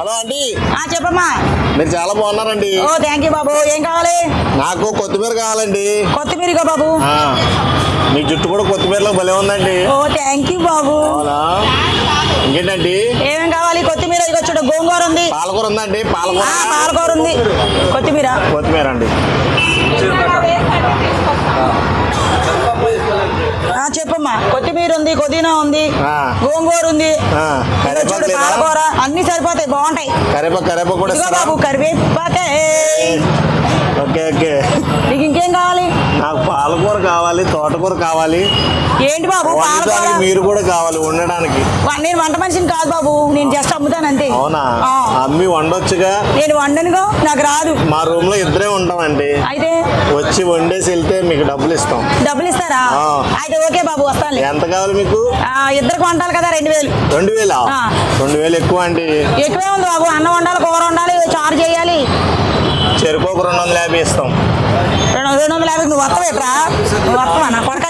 Hello అండి, చెప్పమ్మా. మీరు చాలా బాగున్నారండి. ఓ థ్యాంక్ యూ బాబు. ఏం కావాలి? నాకు కొత్తిమీర కావాలండి. కొత్తిమీరగా బాబు? మీ జుట్టు కూడా కొత్తిమీరలో భలే ఉందండి. ఓ థ్యాంక్ యూ బాబు. అవునా? ఇంకేంటండి ఏమేం కావాలి? కొత్తిమీర ఇదిగో చూడు, గోంగూర ఉంది. పాలకూర ఉందండి. పాలకూర ఉంది. కొత్తిమీర అండి. చెప్పమ్మా. కొత్తిమీర ఉంది, పుదీనా ఉంది, గోంగూర ఉంది, చూడు పాలకూర, అన్ని సరిపోతాయి, బాగుంటాయి. కరివేపాకు కూడా బాబు కరివేపాకే. Okay okay. నీకు ఇంకేం కావాలి? నాకు పాలకూర కావాలి, తోటకూర కావాలి. ఏంటి బాబు పాలకూర? మీరు కూడా కావాలి వండడానికి. నేను వంట మనిషిని కాదు బాబు, నేను జస్ట్ అమ్ముతాను అంతే. అవునా? అమ్మి వండొచ్చుగా. నేను వండనుగా, నాకు రాదు. మా రూమ్ లో ఇద్దరే ఉంటామండి. అయితే వచ్చి వండేసి వెళ్తే మీకు డబ్బులు ఇస్తాం. డబ్బులు ఇస్తారా? అయితే ఓకే బాబు, వస్తాను. ఎంత కావాలి మీకు? ఇద్దరికి వండాలి కదా, 2000. 2000? 2000 ఎక్కువ అండి. ఎక్కువే ఉంది బాబు, అన్నం వండాలి, కూర వండాలి, చారు చేయాలి. చెరుకు 250 ఇస్తాం. 250 నువ్వు వస్తావు ఎట్రా? నువ్వు వస్తావా నా కొడక?